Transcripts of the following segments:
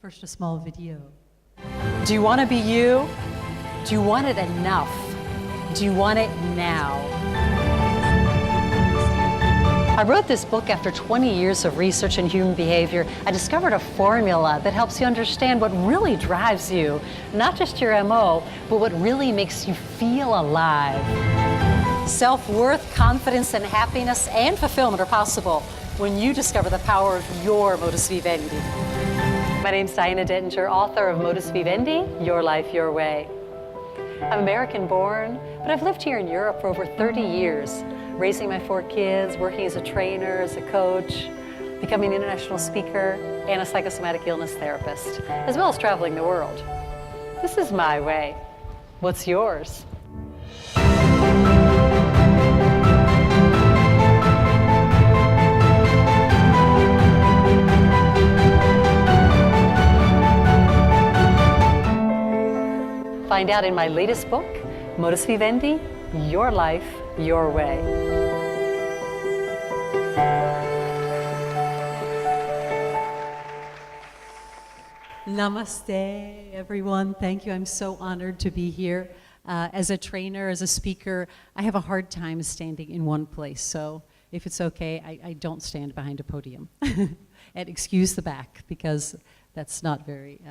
First, a small video. Do you want to be you? Do you want it enough? Do you want it now? I wrote this book after 20 years of research in human behavior. I discovered a formula that helps you understand what really drives you, not just your MO, but what really makes you feel alive. Self-worth, confidence, and happiness and fulfillment are possible when you discover the power of your modus vivendi. My name's Diana Dentinger, author of Modus Vivendi, Your Life, Your Way. I'm American-born, but I've lived here in Europe for over 30 years, raising my 4 kids, working as a trainer, as a coach, becoming an international speaker, and a psychosomatic illness therapist, as well as traveling the world. This is my way. What's yours? Find out in my latest book, Modus Vivendi, Your Life, Your Way. Namaste, everyone. Thank you. I'm so honored to be here. As a trainer, as a speaker, I have a hard time standing in one place. So if it's okay, I don't stand behind a podium. And excuse the back, because that's not very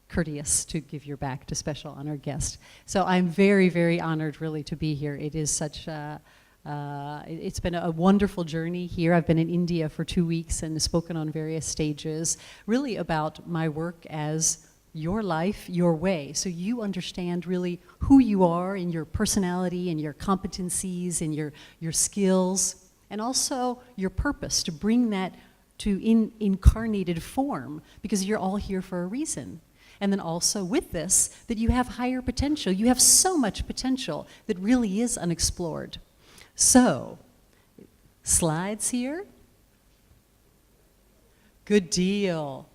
courteous to give your back to special honored guests. So I'm very, very honored really to be here. It is such it's been a wonderful journey here. I've been in India for 2 weeks and spoken on various stages, really about my work as your life, your way. So you understand really who you are in your personality and your competencies and your skills, and also your purpose to bring that to incarnated form, because you're all here for a reason. And then also with this, that you have higher potential. You have so much potential that really is unexplored. So, slides here. Good deal.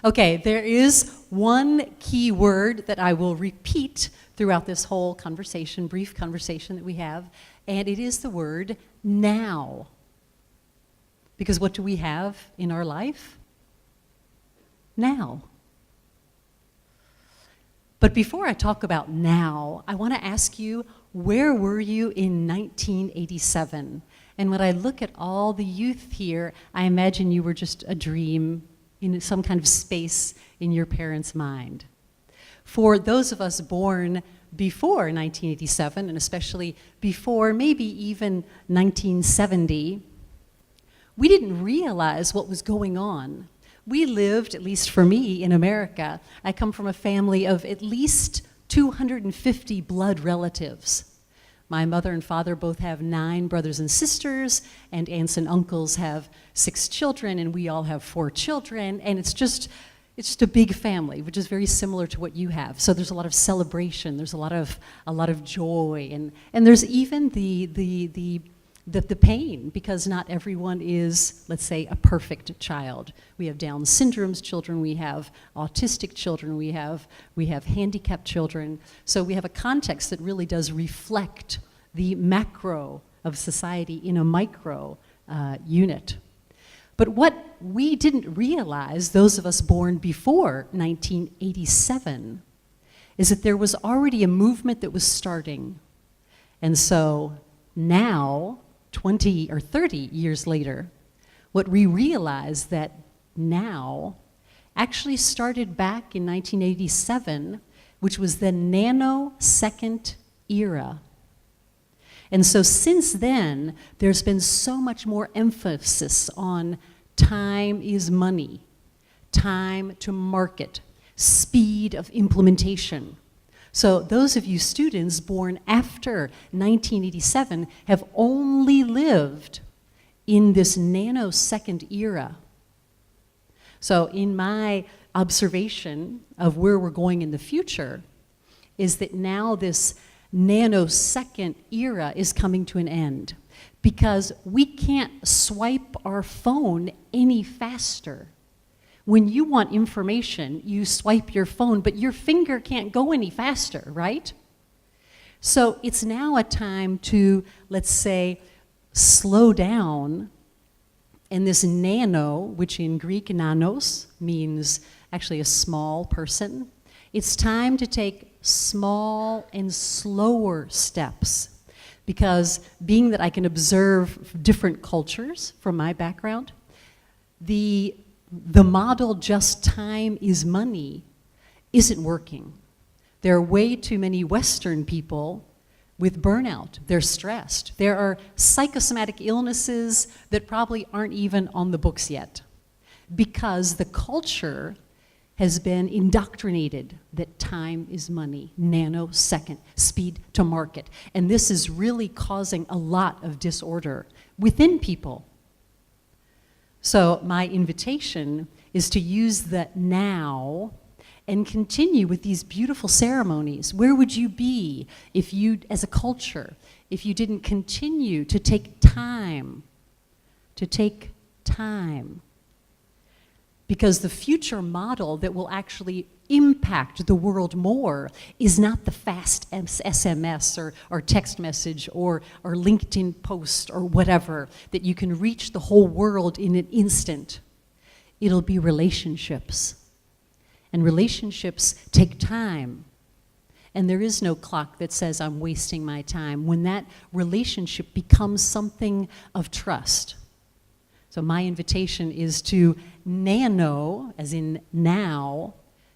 Okay, there is one key word that I will repeat throughout this whole conversation, brief conversation that we have, and it is the word now. Because what do we have in our life? Now. But before I talk about now, I want to ask you, where were you in 1987? And when I look at all the youth here, I imagine you were just a dream in some kind of space in your parents' mind. For those of us born before 1987, and especially before maybe even 1970, we didn't realize what was going on. We lived, at least for me, in America. I come from a family of at least 250 blood relatives. My mother and father both have 9 brothers and sisters, and aunts and uncles have 6 children, and we all have 4 children, and it's just a big family, which is very similar to what you have. So there's a lot of celebration, there's a lot of joy, and there's even the pain, because not everyone is, let's say, a perfect child. We have Down syndrome's children, we have autistic children, we have handicapped children. So we have a context that really does reflect the macro of society in a micro unit. But what we didn't realize, those of us born before 1987, is that there was already a movement that was starting. And so now, 20 or 30 years later, what we realize that now actually started back in 1987, which was the nanosecond era. And so since then, there's been so much more emphasis on time is money, time to market, speed of implementation. So those of you students born after 1987 have only lived in this nanosecond era. So in my observation of where we're going in the future is that now this nanosecond era is coming to an end, because we can't swipe our phone any faster. When you want information, you swipe your phone, but your finger can't go any faster, right? So it's now a time to, let's say, slow down And this nano, which in Greek nanos means actually a small person, it's time to take small and slower steps. Because being that I can observe different cultures from my background, the model just time is money isn't working. There are way too many Western people with burnout. They're stressed. There are psychosomatic illnesses that probably aren't even on the books yet because the culture has been indoctrinated that time is money, nanosecond, speed to market. And this is really causing a lot of disorder within people. So my invitation is to use the now and continue with these beautiful ceremonies. Where would you be if you, as a culture, if you didn't continue to take time, Because the future model that will actually impact the world more is not the fast SMS or text message or LinkedIn post or whatever, that you can reach the whole world in an instant. It'll be relationships. And relationships take time. And there is no clock that says I'm wasting my time when that relationship becomes something of trust. So my invitation is to nano, as in now,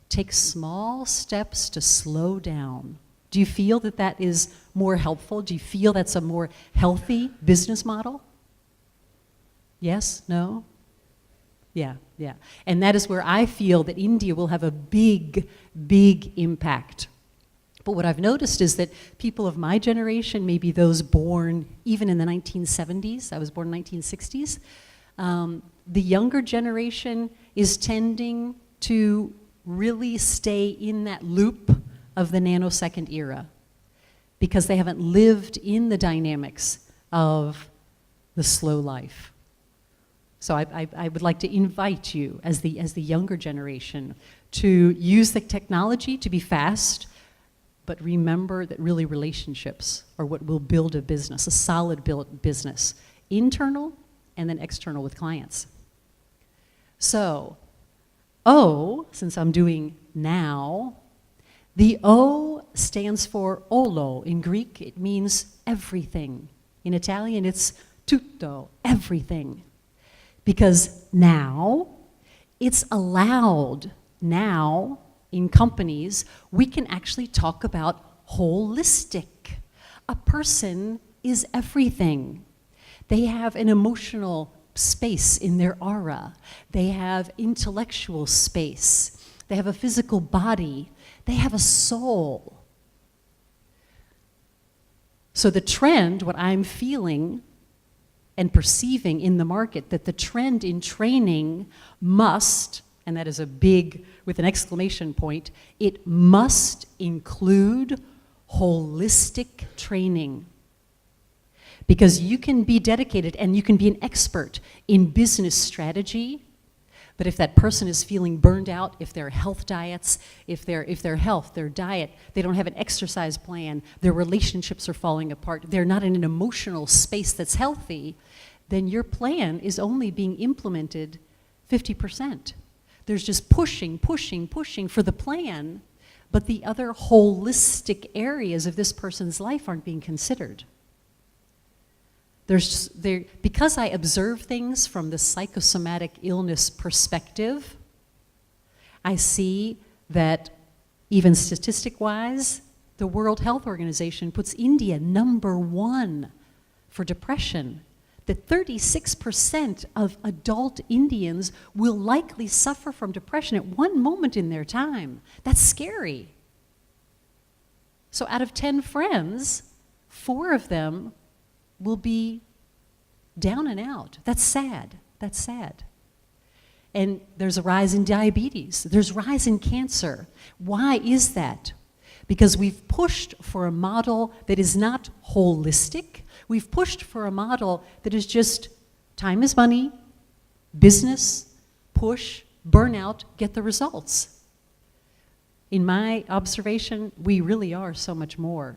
take small steps to slow down. Do you feel that that is more helpful? Do you feel that's a more healthy business model? Yes? No? Yeah. And that is where I feel that India will have a big, big impact. But what I've noticed is that people of my generation, maybe those born even in the 1970s, I was born in the 1960s, the younger generation is tending to really stay in that loop of the nanosecond era because they haven't lived in the dynamics of the slow life. So I would like to invite you as the younger generation to use the technology to be fast, but remember that really relationships are what will build a business, a solid built business, internal and then external with clients. So, O, since I'm doing now, the O stands for olo. In Greek, it means everything. In Italian, it's tutto, everything. Because now, it's allowed now in companies, we can actually talk about holistic. A person is everything. They have an emotional space in their aura. They have intellectual space. They have a physical body. They have a soul. So the trend, what I'm feeling and perceiving in the market, that the trend in training must, and that is a big, with an exclamation point, it must include holistic training. Because you can be dedicated and you can be an expert in business strategy, but if that person is feeling burned out, if their health diets, if their health, their diet, they don't have an exercise plan, their relationships are falling apart, they're not in an emotional space that's healthy, then your plan is only being implemented 50%. There's just pushing for the plan, but the other holistic areas of this person's life aren't being considered. Because I observe things from the psychosomatic illness perspective, I see that even statistic-wise, the World Health Organization puts India #1 for depression, that 36% of adult Indians will likely suffer from depression at one moment in their time. That's scary. So out of 10 friends, 4 of them will be down and out. That's sad. That's sad. And there's a rise in diabetes. There's a rise in cancer. Why is that? Because we've pushed for a model that is not holistic. We've pushed for a model that is just time is money, business, push, burnout, get the results. In my observation, we really are so much more.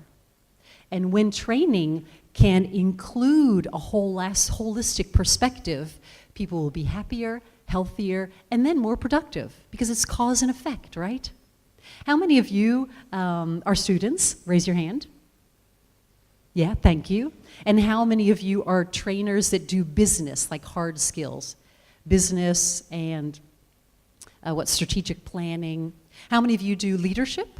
And when training can include a holistic perspective, people will be happier, healthier, and then more productive, because it's cause and effect, right? How many of you are students? Raise your hand. Yeah, thank you. And how many of you are trainers that do business, like hard skills? Business and strategic planning. How many of you do leadership?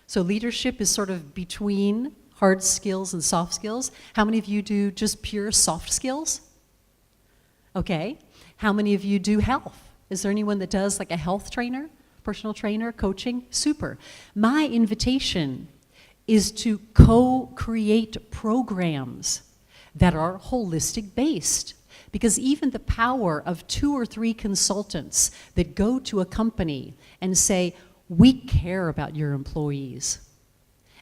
So leadership is sort of between hard skills and soft skills. How many of you do just pure soft skills? Okay. How many of you do health? Is there anyone that does like a health trainer, personal trainer, coaching? Super. My invitation is to co-create programs that are holistic based. Because even the power of 2 or 3 consultants that go to a company and say, we care about your employees,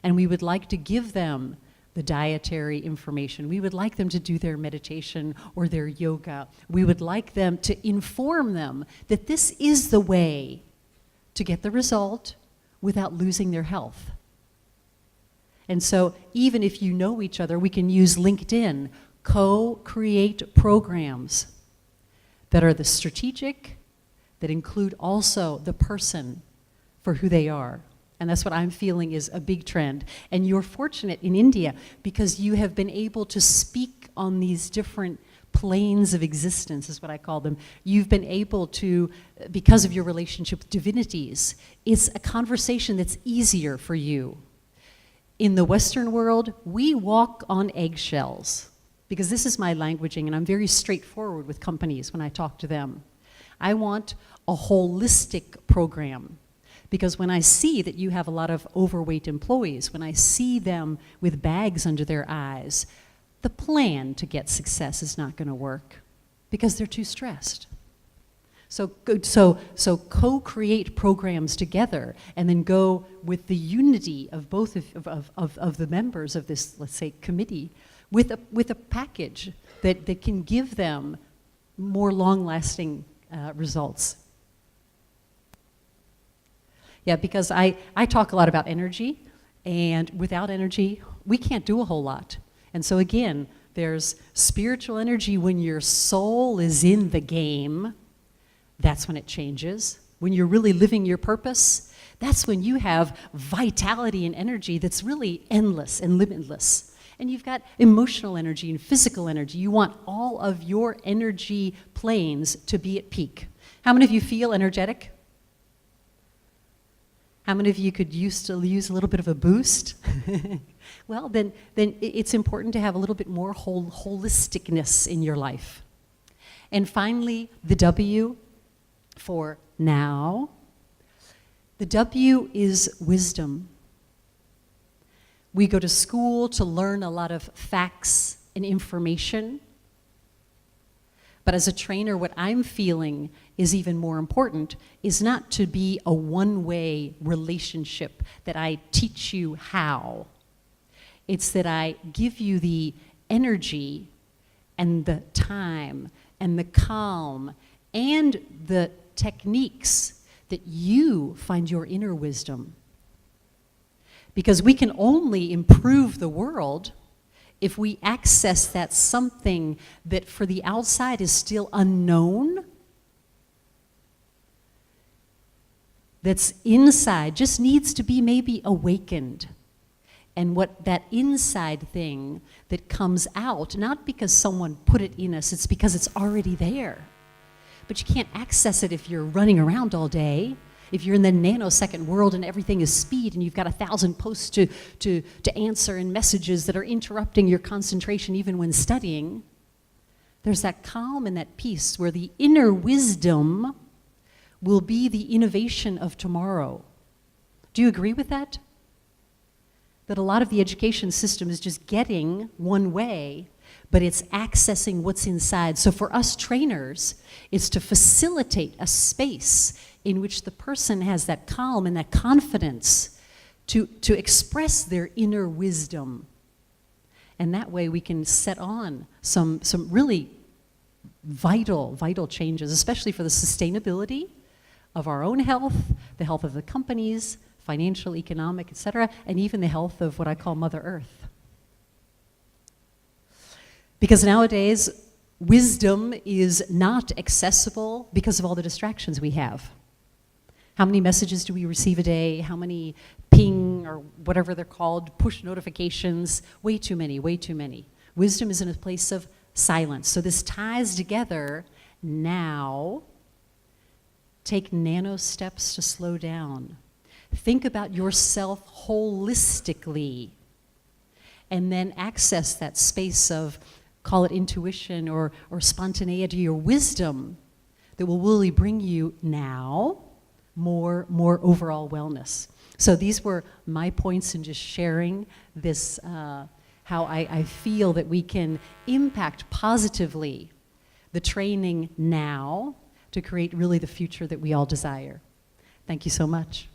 and we would like to give them the dietary information. We would like them to do their meditation or their yoga. We would like them to inform them that this is the way to get the result without losing their health. And so even if you know each other, we can use LinkedIn, co-create programs that are the strategic, that include also the person for who they are. And that's what I'm feeling is a big trend. And you're fortunate in India because you have been able to speak on these different planes of existence, is what I call them. You've been able to, because of your relationship with divinities, it's a conversation that's easier for you. In the Western world, we walk on eggshells, because this is my languaging, and I'm very straightforward with companies when I talk to them. I want a holistic program, because when I see that you have a lot of overweight employees, when I see them with bags under their eyes, the plan to get success is not going to work because they're too stressed. So co-create programs together, and then go with the unity of both of the members of this, let's say, committee, with a package that can give them more long-lasting results. Yeah, because I talk a lot about energy, and without energy, we can't do a whole lot. And so again, there's spiritual energy when your soul is in the game. That's when it changes. When you're really living your purpose, that's when you have vitality and energy that's really endless and limitless. And you've got emotional energy and physical energy. You want all of your energy planes to be at peak. How many of you feel energetic? How many of you could use a little bit of a boost? Well, then it's important to have a little bit more holisticness in your life. And finally, the W for now. The W is wisdom. We go to school to learn a lot of facts and information. But as a trainer, what I'm feeling is even more important is not to be a one-way relationship that I teach you how. It's that I give you the energy and the time and the calm and the techniques that you find your inner wisdom. Because we can only improve the world if we access that something that for the outside is still unknown, that's inside, just needs to be maybe awakened. And what that inside thing that comes out, not because someone put it in us, it's because it's already there. But you can't access it if you're running around all day. If you're in the nanosecond world and everything is speed and you've got 1,000 posts to answer and messages that are interrupting your concentration even when studying, there's that calm and that peace where the inner wisdom will be the innovation of tomorrow. Do you agree with that? That a lot of the education system is just getting one way, but it's accessing what's inside. So for us trainers, it's to facilitate a space in which the person has that calm and that confidence to express their inner wisdom. And that way we can set on some really vital changes, especially for the sustainability of our own health, the health of the companies, financial, economic, etc., and even the health of what I call Mother Earth. Because nowadays, wisdom is not accessible because of all the distractions we have. How many messages do we receive a day? How many ping or whatever they're called, push notifications? Way too many, way too many. Wisdom is in a place of silence. So this ties together. Now, take nano steps to slow down. Think about yourself holistically, and then access that space of, call it intuition or spontaneity or wisdom that will really bring you now more overall wellness. So these were my points in just sharing this, how I feel that we can impact positively the training now to create really the future that we all desire. Thank you so much.